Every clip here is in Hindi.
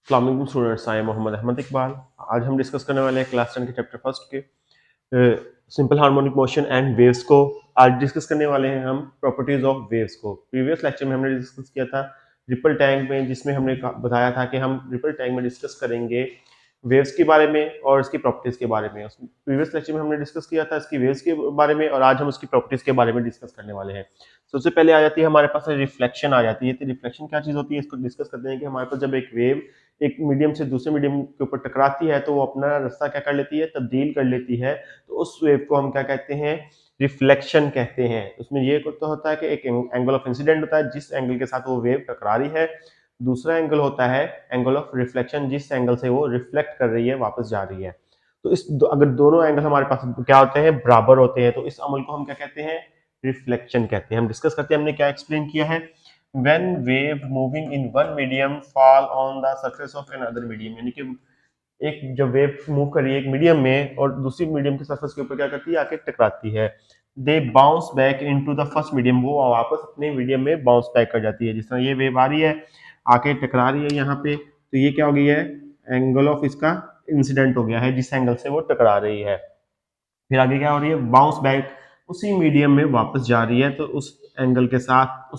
अस्सलाम वालेकुम students, I am Mohammad Ahmad Iqbal. आज हम डिस्कस करने वाले हैं क्लास 10 के चैप्टर फर्स्ट के simple harmonic motion and waves को। आज डिस्कस करने वाले हैं हम प्रॉपर्टीज ऑफ वेव्स को। प्रीवियस लेक्चर में हमने डिस्कस किया था रिपल टैंक में, जिसमें हमने बताया था कि हम रिपल टैंक में डिस्कस करेंगे वेव्स के बारे में और इसकी प्रॉपर्टीज के बारे में। प्रीवियस लेक्चर में हमने डिस्कस किया था इसकी वेव्स के बारे में और आज हम उसकी प्रॉपर्टीज के बारे में डिस्कस करने वाले हैं। सबसे पहले आ जाती है हमारे पास रिफ्लेक्शन आ जाती है। तो रिफ्लेक्शन क्या चीज होती है, इसको डिस्कस करते हैं कि हमारे पास जब एक वेव एक मीडियम से दूसरे मीडियम के ऊपर टकराती है तो वो अपना रास्ता क्या कर लेती है, तब्दील कर लेती है। तो उस वेव को हम क्या कहते हैं, रिफ्लेक्शन कहते हैं। उसमें ये तो होता है कि एक एंगल ऑफ इंसिडेंट होता है जिस एंगल के साथ वो वेव टकरा रही है, दूसरा एंगल होता है एंगल ऑफ रिफ्लेक्शन जिस एंगल से वो रिफ्लेक्ट कर रही है, वापस जा रही है। तो अगर दोनों एंगल हमारे पास क्या होते हैं, बराबर होते हैं, तो इस अमल को हम क्या कहते हैं, रिफ्लेक्शन कहते हैं। हम डिस्कस करते हैं हमने क्या एक्सप्लेन किया है। when wave moving in one medium fall on the surface of another medium, यानी कि एक जब वेव मूव कर रही है एक मीडियम में और दूसरी मीडियम के सरफेस के ऊपर क्या करती है, आके टकराती है। दे bounce back into the first medium, वो वापस अपने मीडियम में बाउंस बैक कर जाती है। जिस तरह ये वेव आ रही है, आके टकरा रही है यहाँ पे, तो ये क्या हो गई है, एंगल ऑफ इसका इंसिडेंट हो गया है जिस एंगल से वो टकरा रही है। फिर आगे क्या हो रही है, बाउंस बैक उसी मीडियम में वापस जा रही है। तो उस एंगल के साथ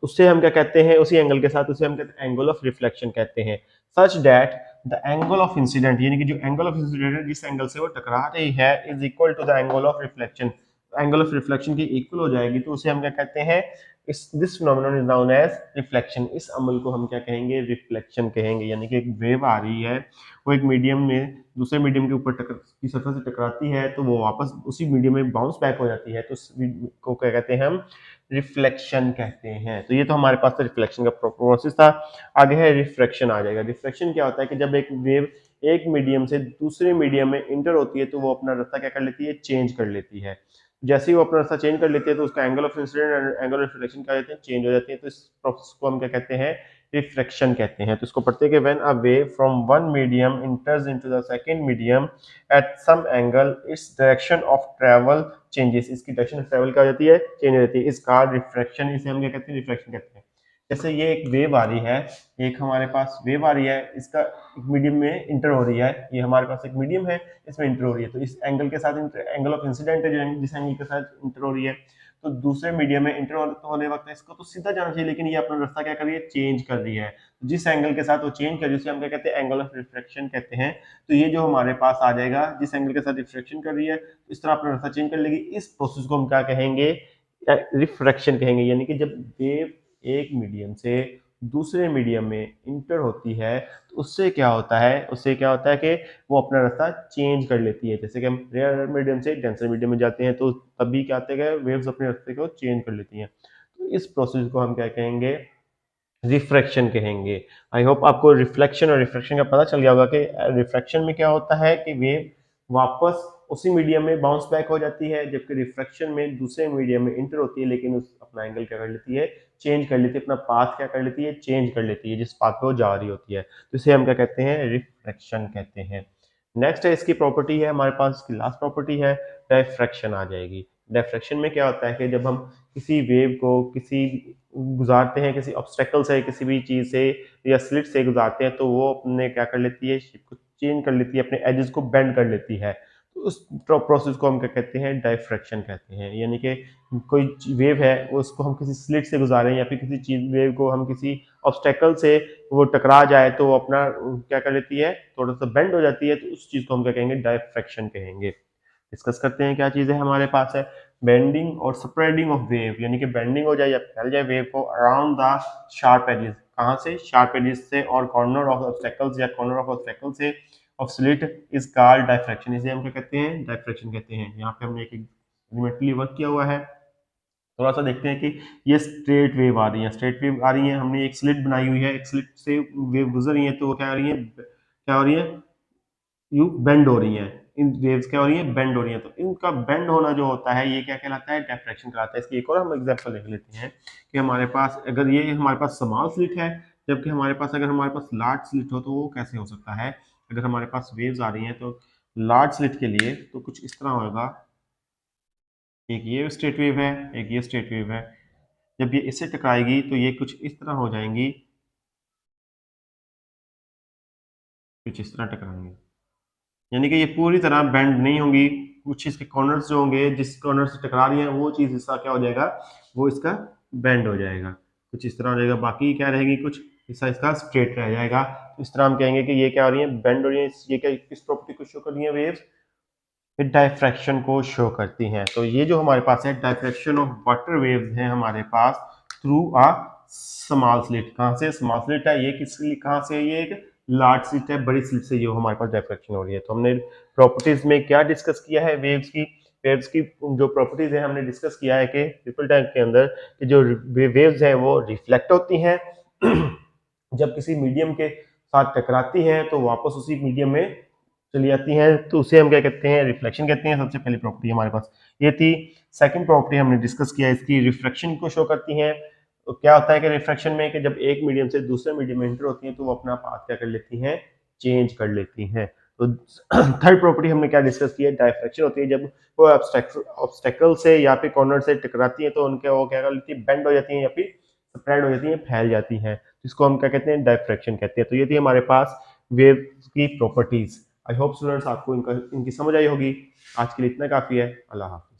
उससे हम क्या कहते हैं, उसी एंगल के साथ उसे हम कहते हैं एंगल ऑफ रिफ्लेक्शन कहते हैं। Such that the angle of incident, यानी कि जो एंगल ऑफ इंसिडेंट है जिस एंगल से वो टकरा रही है, is equal to the angle of reflection, angle of reflection की इक्वल हो जाएगी। तो उसे हम क्या कहते हैं, इस this phenomenon is known as reflection. इस अमल को हम क्या कहेंगे, रिफ्लेक्शन कहेंगे। यानी कि एक वेव आ रही है, वो एक मीडियम में दूसरे मीडियम के ऊपर की सरफेस से टकराती है, तो वो वापस उसी मीडियम में बाउंस बैक हो जाती है। तो को क्या कहते हैं हम, रिफ्लेक्शन कहते हैं। तो ये तो हमारे पास रिफ्लेक्शन का प्रोसेस था। आगे है रिफ्रैक्शन आ जाएगा। रिफ्रैक्शन क्या होता है कि जब एक वेव एक मीडियम से दूसरे मीडियम में इंटर होती है तो वो अपना रास्ता क्या कर लेती है, चेंज कर लेती है। जैसे ही वो अपना रास्ता चेंज कर लेती है तो उसका angle of incident and angle of reflection क्या होते हैं, चेंज हो जाती है। तो इस प्रोसेस को हम क्या कहते हैं, रिफ्रैक्शन कहते हैं। तो इसको पढ़ते हैं कि when a wave from one medium enters into the second medium at some angle, its direction of travel changes. इसकी डायरेक्शन ऑफ ट्रेवल क्या हो जाती है, चेंज हो जाती है। इस कार रिफ्रैक्शन, इसे हम क्या कहते हैं, रिफ्रैक्शन कहते हैं। जैसे ये एक वेव आ रही है, एक हमारे पास वेव आ रही है, इसका एक मीडियम में इंटर हो रही है। ये हमारे पास एक मीडियम है, इसमें इंटर हो रही है। तो इस एंगल के साथ एंगल ऑफ इंसिडेंट है जो जिस एंगल के साथ इंटर हो रही है, तो दूसरे मीडियम में इंटर होने वक्त इसको तो सीधा जाना चाहिए, लेकिन ये अपना रास्ता क्या कर रही है, चेंज कर रही है। जिस एंगल के साथ वो चेंज कर रही है उसे हम क्या कहते हैं, एंगल ऑफ रिफ्रैक्शन कहते हैं। तो ये जो हमारे पास आ जाएगा, जिस एंगल के साथ रिफ्रैक्शन कर रही है इस तरह अपना रास्ता चेंज कर लेगी। इस प्रोसेस को हम क्या कहेंगे, रिफ्रैक्शन कहेंगे। यानी कि जब वेव एक मीडियम से दूसरे मीडियम में इंटर होती है तो उससे क्या होता है, उससे क्या होता है कि वो अपना रास्ता चेंज कर लेती है। जैसे कि हम रेयर मीडियम से डेंसर मीडियम में जाते हैं तो तभी क्या होता है, वेव्स अपने रास्ते को चेंज कर लेती हैं। तो इस प्रोसेस को हम क्या कहेंगे, रिफ्रैक्शन कहेंगे। आई होप आपको रिफ्लेक्शन और रिफ्रैक्शन का पता चल गया होगा कि रिफ्रैक्शन में क्या होता है कि वेव वापस उसी मीडियम में बाउंस बैक हो जाती है, जबकि रिफ्रैक्शन में दूसरे मीडियम में इंटर होती है, लेकिन उस अपना एंगल क्या कर लेती है, चेंज कर लेती है, अपना पाथ क्या कर लेती है, चेंज कर लेती है जिस पाथ पे वो जा रही होती है। तो इसे हम क्या कहते हैं, रिफ्रैक्शन कहते हैं। नेक्स्ट है इसकी प्रॉपर्टी है हमारे पास, इसकी लास्ट प्रॉपर्टी है डायफ्रैक्शन आ जाएगी। डायफ्रैक्शन में क्या होता है कि जब हम किसी वेव को किसी गुजारते हैं, किसी ऑब्स्टेकल से, किसी भी चीज़ से या स्लिट से गुजारते हैं, तो वो अपने क्या कर लेती है, शेप को चेंज कर लेती है, अपने एजेस को बेंड कर लेती है। तो उस प्रोसेस को हम क्या कहते हैं, डायफ्रैक्शन कहते हैं। यानी कि कोई वेव है, उसको हम किसी स्लिट से गुजारें या फिर किसी चीज वेव को हम किसी ऑब्स्टेकल से वो टकरा जाए तो वो अपना क्या कर लेती है, थोड़ा सा बेंड हो जाती है। तो उस चीज को हम क्या कहेंगे, डायफ्रैक्शन कहेंगे। डिस्कस करते हैं क्या चीजें हमारे पास है। बेंडिंग और स्प्रेडिंग ऑफ वेव, यानी कि बेंडिंग हो जाए या फैल जाए वेव को अराउंड द शार्प एजेस। कहाँ से, शार्प एजेस से और कॉर्नर ऑफ ऑब्स्टेकल्स या कॉर्नर ऑफ ऑब्स्टेकल से of slit is called diffraction. इसे हम क्या कहते हैं, डायफ्रैक्शन कहते हैं। यहाँ पे हमने एक एलिमेंटली वर्क किया हुआ है। थोड़ा सा देखते हैं कि ये स्ट्रेट वेव आ रही है, स्ट्रेट वेव आ रही है, हमने एक स्लिट बनाई हुई है, एक स्लिट से वेव गुजर रही है, तो वो क्या हो रही है, क्या हो रही है, यू बेंड हो रही हैं। इन वेव्स क्या हो रही है, बेंड हो रही है। तो इनका बेंड होना जो होता है ये क्या कहलाता है, डायफ्रैक्शन कहलाता है। इसकी एक और हम एग्जांपल देख लेते हैं कि हमारे पास अगर ये हमारे पास स्मॉल स्लिट है, जबकि हमारे पास अगर हमारे पास लार्ज स्लिट हो तो वो कैसे हो सकता है। अगर हमारे पास वेव्स आ रही हैं तो लार्ज स्लिट के लिए तो कुछ इस तरह होगा, एक ये स्ट्रेट वेव है, एक ये स्ट्रेट वेव है। जब ये इससे टकराएगी तो ये कुछ इस तरह हो जाएंगी, कुछ इस तरह टकराएंगे, यानी कि ये पूरी तरह बेंड नहीं होंगी, कुछ इसके कॉर्नर्स जो होंगे जिस कॉर्नर से टकरा रही हैं वो चीज़ इसका क्या हो जाएगा, वो इसका बेंड हो जाएगा, कुछ इस तरह हो जाएगा। बाकी क्या रहेगी, कुछ हिस्सा इसका स्ट्रेट रह जाएगा। तो इस तरह हम कहेंगे कि ये क्या हो रही है, बेंड हो रही है। ये क्या किस प्रॉपर्टी को शो कर रही है, वेव्स डायफ्रैक्शन को शो करती हैं। तो ये जो हमारे पास है डायफ्रैक्शन ऑफ वाटर वेव्स हैं हमारे pass through a small slit. कहाँ से स्मॉल स्लिट है, ये किस कहाँ से, ये एक लार्ज स्लिट है, बड़ी स्लिट से ये हमारे पास डायफ्रैक्शन हो रही है। तो हमने प्रॉपर्टीज में क्या डिस्कस किया है, वेव्स की जो प्रॉपर्टीज है हमने डिस्कस किया है कि रिपल टैंक के अंदर कि जो वेव्स हैं वो रिफ्लेक्ट होती हैं जब किसी मीडियम के साथ टकराती हैं तो वापस उसी मीडियम में चली जाती हैं, तो उसे हम क्या कहते हैं, रिफ्लेक्शन कहते हैं। सबसे पहली प्रॉपर्टी हमारे पास ये थी। सेकंड प्रॉपर्टी हमने डिस्कस किया इसकी, रिफ्लेक्शन को शो करती हैं। तो क्या होता है कि रिफ्लेक्शन में कि जब एक मीडियम से दूसरे मीडियम में एंटर होती हैं तो वो अपना पाथ क्या कर लेती हैं, चेंज कर लेती हैं। तो थर्ड प्रॉपर्टी हमने क्या डिस्कस किया, डायफ्रैक्शन होती है जब वो ऑब्स्टेकल से या फिर कॉर्नर से टकराती है तो उनके वो क्या कर लेती है, बेंड हो जाती है या फिर स्प्रेड हो जाती है, फैल जाती है, जिसको हम क्या कहते हैं, डायफ्रैक्शन कहते हैं। तो ये थी हमारे पास वेव की प्रॉपर्टीज। आई होप स्टूडेंट्स आपको इनकी समझ आई होगी। आज के लिए इतना काफी है। अल्लाह हाफ़िज़।